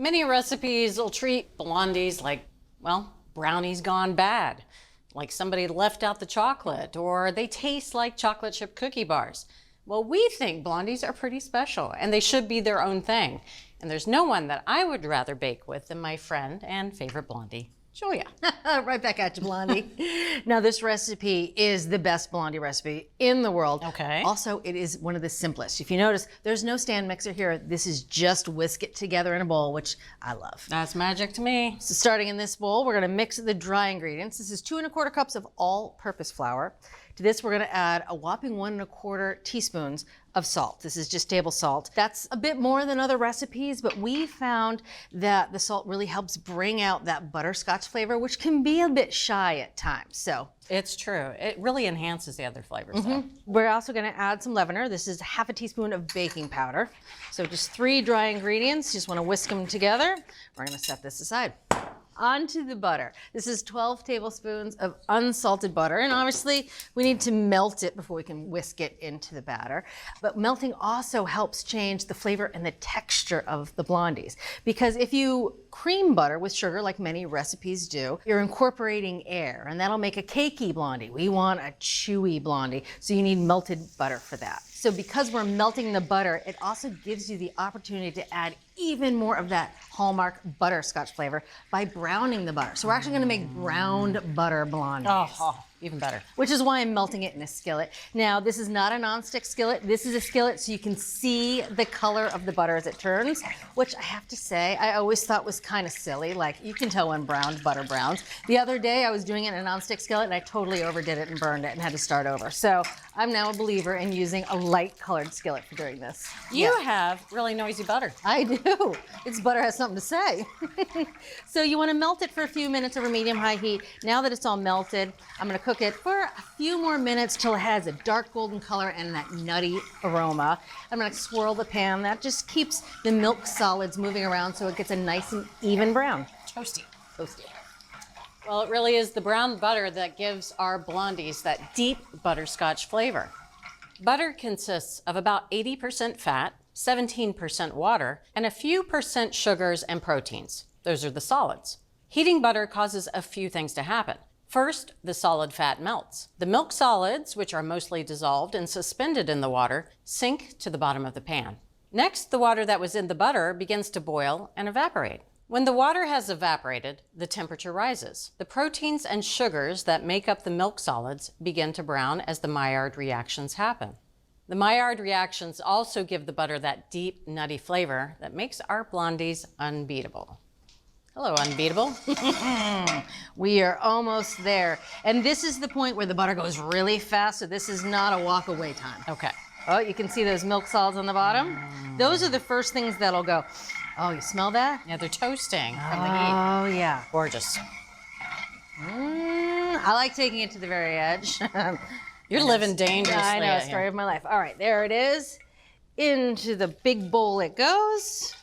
Many recipes will treat blondies like, well, brownies gone bad. Like somebody left out the chocolate, or they taste like chocolate chip cookie bars. Well, we think blondies are pretty special, and they should be their own thing. And there's no one that I would rather bake with than my friend and favorite blondie, Julia. Right back at you, Blondie. Now, this recipe is the best blondie recipe in the world. Okay. Also, it is one of the simplest. If you notice, there's no stand mixer here. This is just whisk it together in a bowl, which I love. That's magic to me. So starting in this bowl, we're gonna mix the dry ingredients. This is 2 1/4 cups of all-purpose flour. To this, we're gonna add a whopping 1 1/4 teaspoons of salt. This is just table salt. That's a bit more than other recipes, but we found that the salt really helps bring out that butterscotch flavor, which can be a bit shy at times. So It's true. It really enhances the other flavors, though. we're also gonna add some leavener. This is 1/2 teaspoon of baking powder. So just 3 dry ingredients. Just wanna whisk them together. We're gonna set this aside. Onto the butter. This is 12 tablespoons of unsalted butter, and obviously we need to melt it before we can whisk it into the batter. But melting also helps change the flavor and the texture of the blondies, because if you cream butter with sugar, like many recipes do, you're incorporating air, and that'll make a cakey blondie. We want a chewy blondie, so you need melted butter for that. So because we're melting the butter, it also gives you the opportunity to add even more of that hallmark butterscotch flavor by browning the butter. So we're actually gonna make browned butter blondies. Oh, even better. Which is why I'm melting it in a skillet. Now, this is not a nonstick skillet. This is a skillet so you can see the color of the butter as it turns, which I have to say, I always thought was kind of silly. Like, you can tell when browned butter browns. The other day, I was doing it in a nonstick skillet and I totally overdid it and burned it and had to start over. So I'm now a believer in using a light colored skillet for doing this. You have really noisy butter. I do. Its butter has something to say. So you want to melt it for a few minutes over medium-high heat. Now that it's all melted, I'm going to cook it for a few more minutes till it has a dark golden color and that nutty aroma. I'm going to swirl the pan. That just keeps the milk solids moving around so it gets a nice and even brown. Toasty. Toasty. Well, it really is the brown butter that gives our blondies that deep butterscotch flavor. Butter consists of about 80% fat, 17% water, and a few percent sugars and proteins. Those are the solids. Heating butter causes a few things to happen. First, the solid fat melts. The milk solids, which are mostly dissolved and suspended in the water, sink to the bottom of the pan. Next, the water that was in the butter begins to boil and evaporate. When the water has evaporated, the temperature rises. The proteins and sugars that make up the milk solids begin to brown as the Maillard reactions happen. The Maillard reactions also give the butter that deep, nutty flavor that makes our blondies unbeatable. Hello, unbeatable. We are almost there. And this is the point where the butter goes really fast, so this is not a walk away time. Okay. Oh, you can see those milk solids on the bottom? Those are the first things that'll go. Oh, you smell that? Yeah, they're toasting from the heat. Oh, yeah. Gorgeous. I like taking it to the very edge. You're living dangerously. I know, out story here. of my life. All right, there it is. Into the big bowl it goes.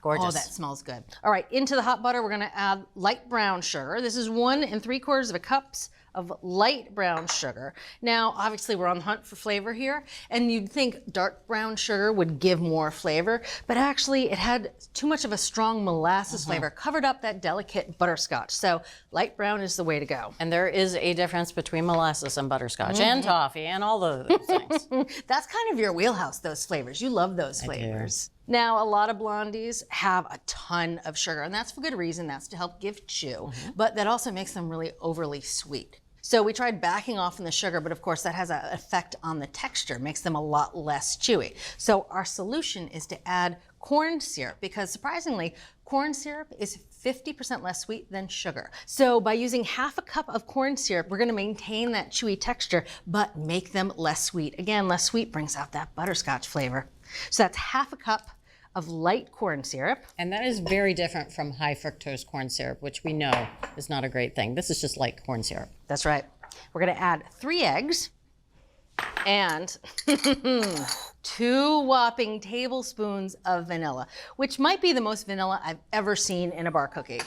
Gorgeous. Oh, that smells good. All right, into the hot butter, we're gonna add light brown sugar. This is 1 3/4 cups of light brown sugar. Now, obviously we're on the hunt for flavor here, and you'd think dark brown sugar would give more flavor, but actually it had too much of a strong molasses flavor, covered up that delicate butterscotch. So light brown is the way to go. And there is a difference between molasses and butterscotch and toffee and all those things. That's kind of your wheelhouse, those flavors. You love those flavors. Now, a lot of blondies have a ton of sugar, and that's for good reason. That's to help give chew, but that also makes them really overly sweet. So we tried backing off from the sugar, but of course that has an effect on the texture, makes them a lot less chewy. So our solution is to add corn syrup, because surprisingly, corn syrup is 50% less sweet than sugar. So by using 1/2 cup of corn syrup, we're gonna maintain that chewy texture, but make them less sweet. Again, less sweet brings out that butterscotch flavor. So that's 1/2 cup of light corn syrup. And that is very different from high fructose corn syrup, which we know is not a great thing. This is just light corn syrup. That's right. We're gonna add 3 eggs and 2 whopping tablespoons of vanilla, which might be the most vanilla I've ever seen in a bar cookie.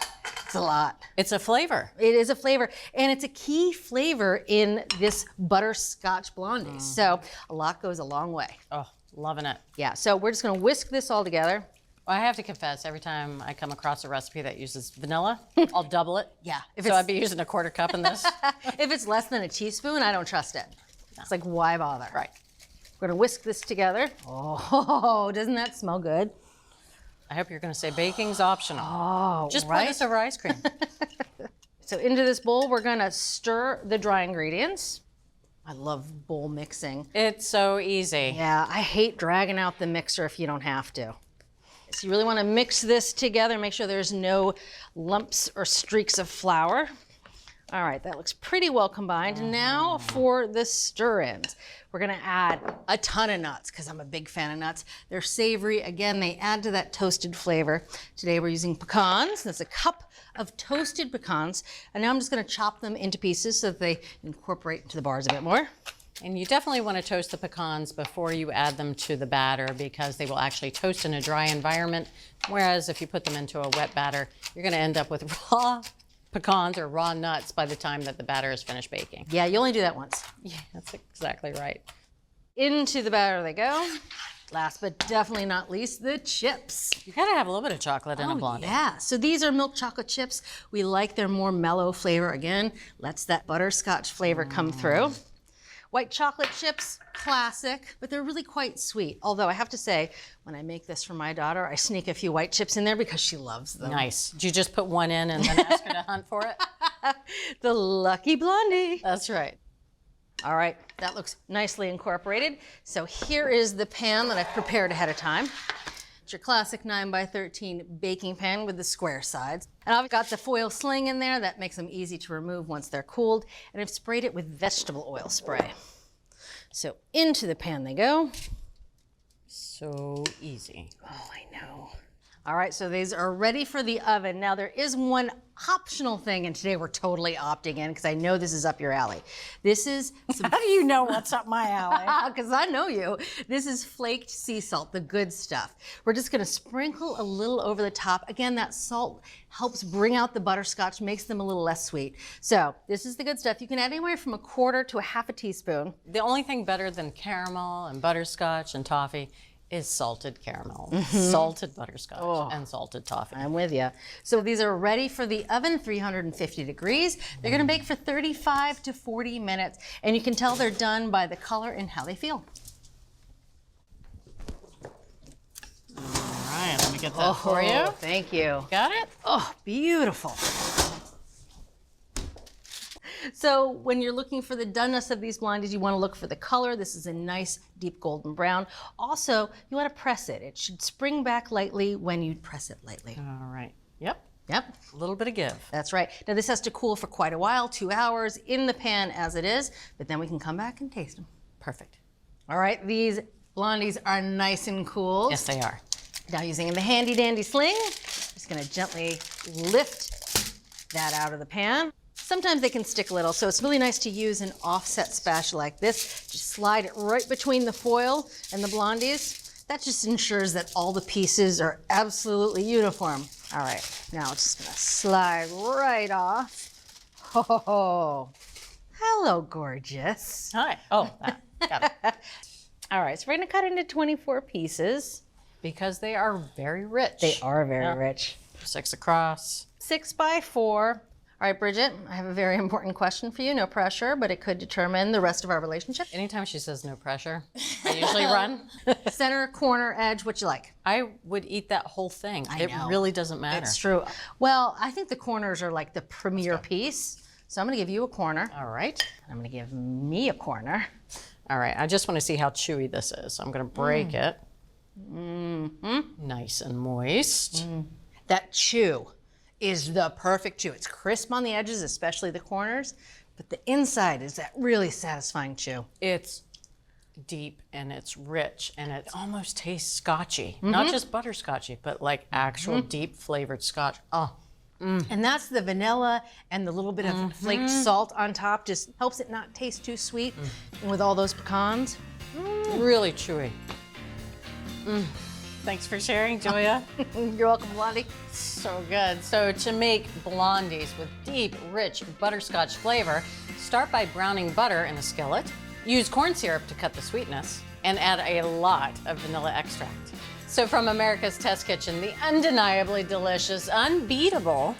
It's a lot. It's a flavor. It is a flavor, and it's a key flavor in this butterscotch blondie. So a lot goes a long way. Oh, loving it. Yeah, so we're just gonna whisk this all together. Well, I have to confess, every time I come across a recipe that uses vanilla, I'll double it. Yeah. So I'd be using a quarter cup in this. If it's less than a teaspoon, I don't trust it. It's like, why bother? Right. We're gonna whisk this together. Oh, doesn't that smell good? I hope you're going to say baking's optional. Oh, Just pour this over ice cream. So into this bowl, we're gonna stir the dry ingredients. I love bowl mixing. It's so easy. Yeah, I hate dragging out the mixer if you don't have to. So you really wanna mix this together, make sure there's no lumps or streaks of flour. All right, that looks pretty well combined. Now for the stir-ins. We're gonna add a ton of nuts because I'm a big fan of nuts. They're savory. Again, they add to that toasted flavor. Today we're using pecans. That's a cup of toasted pecans. And now I'm just gonna chop them into pieces so that they incorporate into the bars a bit more. And you definitely want to toast the pecans before you add them to the batter because they will actually toast in a dry environment. Whereas if you put them into a wet batter, you're going to end up with raw pecans or raw nuts by the time that the batter is finished baking. Yeah, you only do that once. Yeah, that's exactly right. Into the batter they go. Last but definitely not least, the chips. You got to have a little bit of chocolate in a blondie. Yeah, so these are milk chocolate chips. We like their more mellow flavor. Again, lets that butterscotch flavor come through. White chocolate chips, classic, but they're really quite sweet. Although I have to say, when I make this for my daughter, I sneak a few white chips in there because she loves them. Nice. Did you just put one in and then ask her to hunt for it? The lucky blondie. That's right. All right, that looks nicely incorporated. So here is the pan that I've prepared ahead of time. It's your classic 9x13 baking pan with the square sides. And I've got the foil sling in there that makes them easy to remove once they're cooled. And I've sprayed it with vegetable oil spray. So into the pan they go. So easy. Oh, I know. All right, so these are ready for the oven. Now there is one optional thing, and today we're totally opting in because I know this is up your alley. This is some How do you know what's up my alley? because I know you. This is flaked sea salt, the good stuff. We're just gonna sprinkle a little over the top. Again, that salt helps bring out the butterscotch, makes them a little less sweet. So this is the good stuff. You can add anywhere from a quarter to a half a teaspoon. The only thing better than caramel and butterscotch and toffee is salted caramel, salted butterscotch, and salted toffee. I'm with you. So these are ready for the oven, 350 degrees. They're gonna bake for 35 to 40 minutes, and you can tell they're done by the color and how they feel. All right, let me get that for you. Thank you. Got it? Oh, beautiful. So when you're looking for the doneness of these blondies, you want to look for the color. This is a nice deep golden brown. Also, you want to press it. It should spring back lightly when you press it lightly. All right. Yep. Yep, A little bit of give. that's right. Now this has to cool for quite a while, 2 hours in the pan as it is, but then we can come back and taste them. Perfect. All right, these blondies are nice and cool. Yes, they are. Now using the handy dandy sling, just gonna gently lift that out of the pan. Sometimes they can stick a little, so it's really nice to use an offset spatula like this. Just slide it right between the foil and the blondies. That just ensures that all the pieces are absolutely uniform. All right, now it's just gonna slide right off. Oh, hello, gorgeous. Hi. Oh, that. Got it. All right, so we're gonna cut into 24 pieces. Because they are very rich. They are very rich. 6 across. 6 by 4. All right, Bridget, I have a very important question for you. No pressure, but it could determine the rest of our relationship. Anytime she says no pressure, I usually run. Center, corner, edge, what you like? I would eat that whole thing. It know. really doesn't matter. It's true. Well, I think the corners are like the premier piece. So I'm gonna give you a corner. All right. I'm gonna give me a corner. All right. I just want to see how chewy this is. So I'm going to break it. Nice and moist. That chew is the perfect chew. It's crisp on the edges, especially the corners, but the inside is that really satisfying chew. It's deep and it's rich and it almost tastes scotchy. Not just butterscotchy, but like actual deep flavored scotch. Oh, And that's the vanilla and the little bit of flaked salt on top just helps it not taste too sweet. And with all those pecans. really chewy. Thanks for sharing, Julia. You're welcome, Blondie. So good. So to make blondies with deep, rich butterscotch flavor, start by browning butter in a skillet. Use corn syrup to cut the sweetness, and add a lot of vanilla extract. So from America's Test Kitchen, the undeniably delicious, unbeatable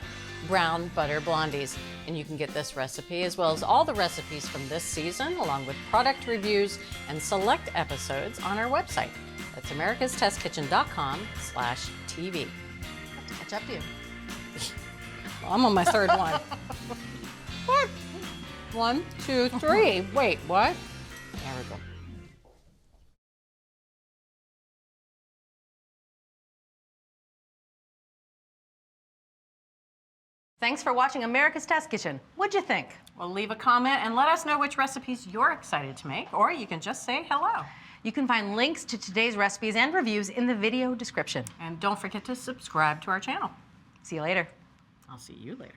Browned Butter Blondies. And you can get this recipe as well as all the recipes from this season, along with product reviews and select episodes on our website. That's americastestkitchen.com/TV. Catch up to you. Well, I'm on my third one. What? 1, 2, 3. Wait, what? There we go. Thanks for watching America's Test Kitchen. What'd you think? Well, leave a comment and let us know which recipes you're excited to make, or you can just say hello. You can find links to today's recipes and reviews in the video description. And don't forget to subscribe to our channel. See you later. I'll see you later.